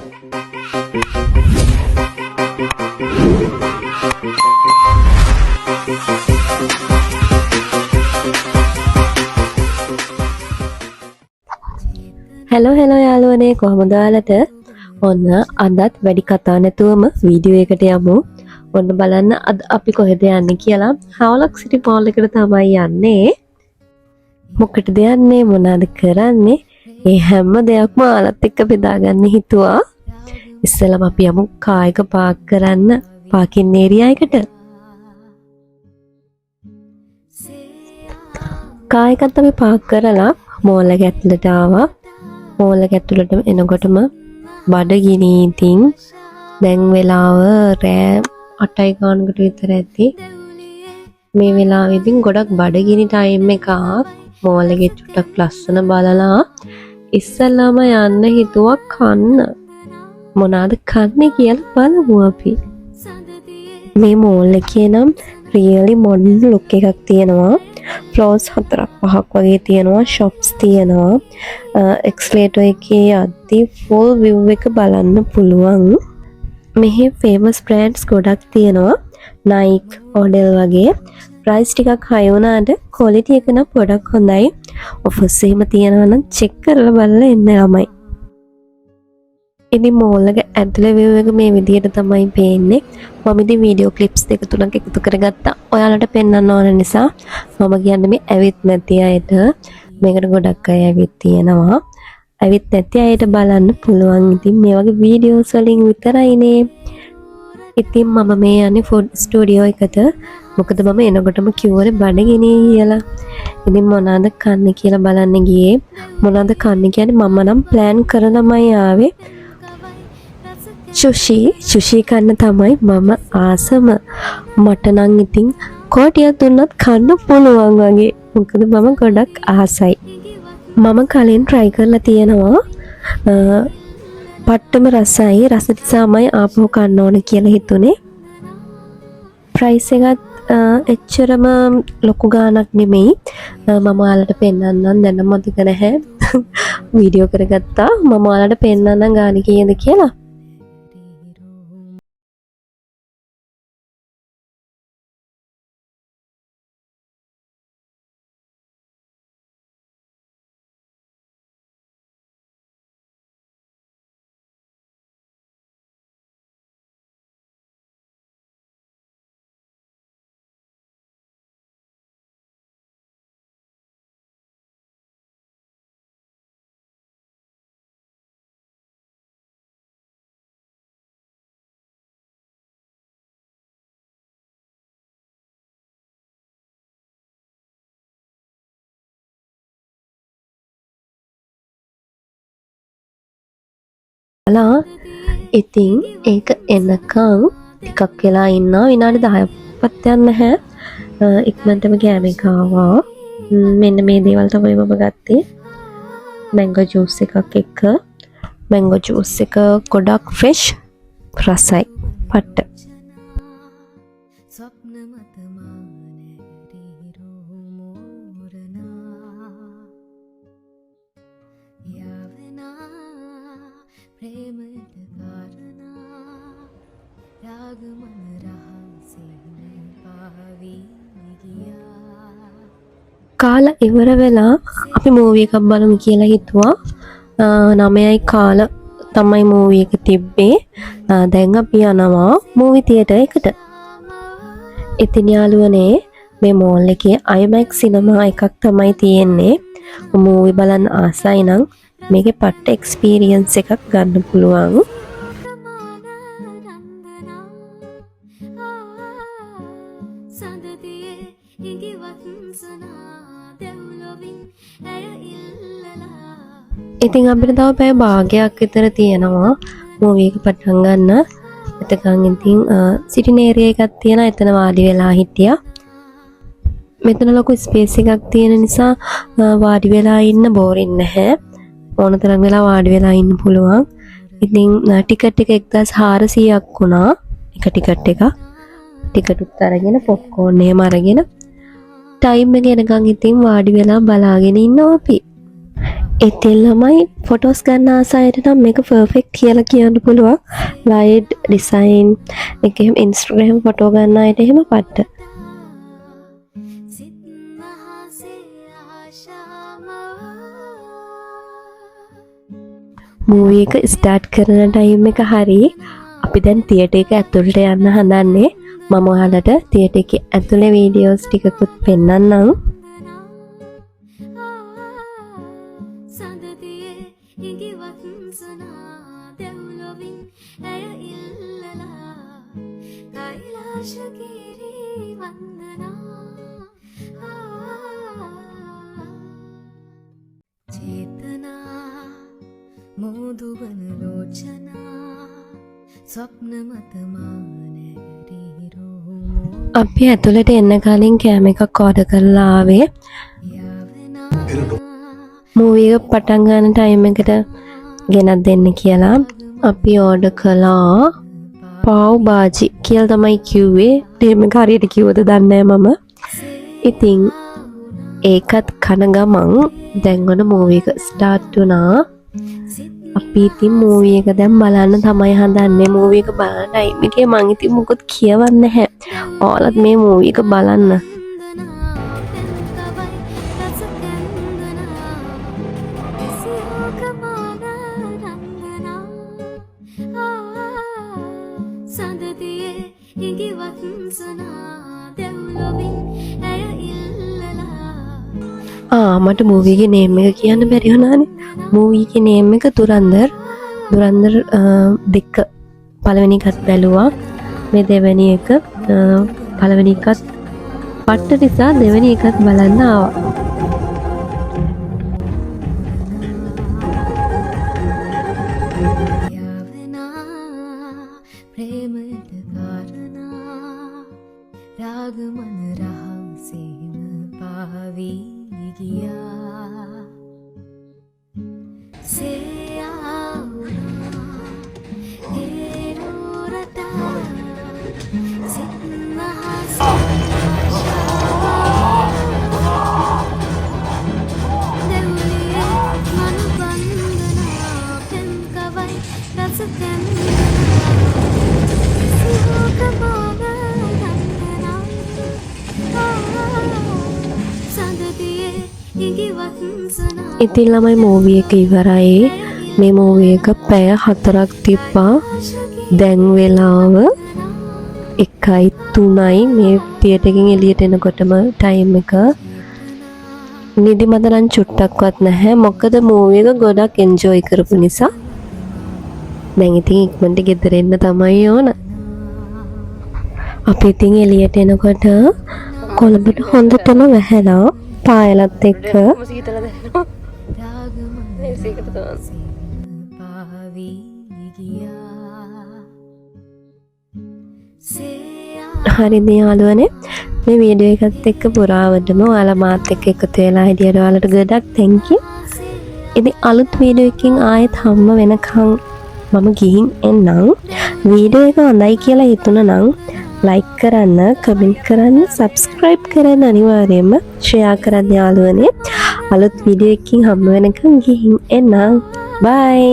Hello යාළුවනේ කොහමද ඔයාලට? ඔන්න අදත් වැඩි කතා නැතුවම වීඩියෝ එකට යමු. ඔන්න බලන්න අද අපි කොහෙද යන්නේ කියලා. හවලක් සිටි මෝල් එකට තමයි යන්නේ. මොකටද යන්නේ? මොනවද කරන්නේ? මේ හැම දෙයක්ම ඔයාලත් එක්ක බෙදාගන්න හිතුවා. ඉස්සෙල්ලාම අපි යමු කායක පාක් කරන්න පාකින් ඒරියා එකට. කායකත් අපි පාක් කරලා මෝල් එක ඇතුළට ආවා. මෝල් එක ඇතුළට එනකොටම බඩගිනි ඉතින් දැන් වෙලාව රෑ 8යි ගානකට විතර ඇති. මේ වෙලාවෙදී ගොඩක් බඩගිනි ටයිම් එකක්. මෝල් එකේ චුට්ටක් ලස්සන බලලා ඉස්සල්ලාම යන්න හිතුවා කන්න. මොනවාද කන්නේ කියලා බලමු අපි. මේ මෝල් එකේ නම් රියලි මොඩර්න් ලුක් එකක් තියෙනවා. ෆ්ලෝර්ස් 4-5ක් වගේ තියෙනවා. ෂොප්ස් තියෙනවා. එක්ස්ලේටර් එකේ යද්දි ෆුල් විව් එක බලන්න පුළුවන්. මෙහි ෆේමස් බ්‍රෑන්ඩ්ස් ගොඩක් තියෙනවා. Nike, Odell වගේ. ප්‍රයිස් ටිකක් හයි වුණාට ක්වොලිටි එක නම් ගොඩක් හොඳයි. ඔෆර්ස් එහෙම තියෙනවා නම් චෙක් කරලා බලලා එන්න ළමයි. ඉතින් මෝල් එක ඇතුලේ view එක මේ විදිහට තමයි පේන්නේ. මම ඉතින් වීඩියෝ ක්ලිප්ස් දෙක තුනක් එකතු කරගත්තා. ඔයාලට පෙන්වන්න ඕන නිසා මම කියන්නේ මේ ඇවිත් නැති අයට මේකට ගොඩක් අය ඇවිත් තියෙනවා. ඇවිත් නැති අයට බලන්න පුළුවන්. ඉතින් මේ වගේ වීඩියෝස් වලින් විතරයිනේ. ඉතින් මම මේ යන්නේ ෆුඩ් ස්ටුඩියෝ එකට. මොකද මම එනකොටම කිව්වනේ බඩගිනි කියලා. ඉතින් මොනවාද කන්න කියලා බලන්න ගියේ. මොනවාද කන්න කියන්නේ මම නම් ප්ලෑන් කරලාමයි ආවේ. සුෂි කන්න තමයි මම ආසම. මට නම් ඉතින් කෝටියක් දුන්නත් කන්න පුළුවන් වගේ. මොකද මම ගොඩක් ආසයි. මම කලින් try කරලා තියෙනවා. පට්ටම රසයි. රස නිසාමයි ආපහු කන්න ඕන කියලා හිතුනේ. price එකත් එච්චරම ලොකු ගාණක් නෙමෙයි. මම ඔයාලට පෙන්නන්නම්. දැන් මතක නැහැ. වීඩියෝ කරගත්තා. මම ඔයාලට පෙන්නන්නම් ගාණ කීයද කියලා. ඉතින් ඒක එනකම් ටිකක් වෙලා ඉන්නවා. විනාඩි 10ක්වත් යන්නේ නැහැ. ඉක්මනටම කෑම එක ආවා. මෙන්න මේ දේවල් තමයි මම ගත්තේ. මැංගෝ ජූස් එකක් එක්ක. මැංගෝ ජූස් එක ගොඩක් ෆ්‍රෙෂ් රසයි. පට්ට. කාලා ඉවර වෙලා අපි මූවි එකක් බලමු කියලා හිතුවා. 9යි කාලා තමයි මූවි එක තිබ්බේ. දැන් අපි යනවා මූවි තියටර් එකට. ඉතින් යාළුවනේ මේ මෝල් එකේ IMAX සිනමා එකක් තමයි තියෙන්නේ. මූවි බලන්න ආසයි නම් මේකේ පට්ට එක්ස්පීරියන්ස් එකක් ගන්න පුළුවන්. ඉතින් අපිට තව පැය භාගයක් විතර තියෙනවා මූවි එක පටන් ගන්න. එතකන් ඉතින් සිටින් ඒරියා එකක් තියෙනවා. එතන වාඩි වෙලා හිටියා. මෙතන ලොකු ස්පේස් එකක් තියෙන නිසා වාඩි වෙලා ඉන්න බෝරින් නැහැ. ඕන තරම් වෙලා වාඩි වෙලා ඉන්න පුළුවන්. ඉතින් ටිකට් එක 1400ක් වුණා. එක ටිකට් එක. ටිකට් උත් අරගෙන පොප්කෝන් එහෙම අරගෙන ටයිම් එක එනකන් ඉතින් වාඩි වෙලා බලාගෙන ඉන්නවා අපි. ඉතින් ළමයි ෆොටෝස් ගන්න ආස අයට නම් මේක පර්ෆෙක්ට් කියලා කියන්න පුළුවන්. ලයිට් ඩිසයින් එක එහෙම ඉන්ස්ටාග්‍රෑම් ෆොටෝ ගන්න අයට එහෙම පට්ට. මූවී එක ස්ටාර්ට් කරන ටයිම් එක හරි. අපි දැන් තියටර් එක ඇතුළට යන්න හදන්නේ. මම ඔයාලට තියටර් එකේ ඇතුලේ වීඩියෝස් ටිකකුත් පෙන්නන්නම්. මෝදුවන ලෝචනා ස්වප්න මතමානරිරෝ අපි ඇතුළට එන්න කලින් කෑම එකක් ඕඩර් කරලා ආවේ. මූවී එක පටන් ගන්න ටයිම් එකට ගෙනත් දෙන්න කියලා අපි ඕඩර් කළා පාව් බාජි කියලා තමයි කිව්වේ. ටීම් එක හරියට කිව්වද දන්නේ නැහැ මම. ඉතින් ඒකත් කන ගමන් දැන් ඔන්න මූවී එක ස්ටාර්ට් වුණා. අපි ඉතින් මූවී එක දැන් බලන්න තමයි හදන්නේ. මූවී එක බලන ටයිම් එකේ මං ඉතින් මොකොත් කියවන්නේ නැහැ. ඔයාලත් මේ මූවී එක බලන්න. මට මූවී එකේ නේම් එක කියන්න බැරි වුණානේ. මූවී එකේ නේම් එක දුරන්දර් 2 පළවෙනි එකත් බැලුවා. මේ දෙවෙනි එක පළවෙනි එකත් පට්ට නිසා දෙවෙනි එකත් බලන්න ආවා. ප්‍රේමයට කාරණා රාගමන රහසේම පාවී ගියා සේයාවුනා ඒරෝරතා සිත්මහස දෙව්ලියේ මනුබන්දනා පෙන්කවයි රසකැන්දනා සිහෝකමාව ගන්දනා සඳතියේ ඉතින් ළමයි මූවී එක ඉවරයි. මේ මූවී එක පැය 4ක් තිබ්බා. දැන් වෙලාව 1:03යි. මේ තියටර් එකෙන් එළියට එනකොටම ටයිම් එක. නිදිමත නම් චුට්ටක්වත් නැහැ. මොකද මූවී එක ගොඩක් එන්ජොයි කරපු නිසා. දැන් ඉතින් ඉක්මනට ගෙදර එන්න තමයි ඕන. අපි ඉතින් එළියට එනකොට කොළඹට හොඳටම වැහැලා පායලත් එක්ක හරිද යාළුවනේ. මේ වීඩියෝ එකත් එක්ක පුරාවටම ඔයාලා මාත් එක්ක එකතු වෙලා හිටියට ඔයාලට ගොඩක් thank you. ඉතින් අලුත් වීඩියෝ එකකින් ආයෙත් හම්බ වෙනකන් මම ගිහින් එන්නම්. වීඩියෝ එක හොඳයි කියලා හිතුණා නම් ලයික් කරන්න, කමෙන්ට් කරන්න, සබ්ස්ක්‍රයිබ් කරන්න අනිවාර්යයෙන්ම ෂෙයා කරන්න යාළුවනේ. අලුත් වීඩියෝ එකකින් හම්බ වෙනකන් ගිහින් එන්නම්. බයි.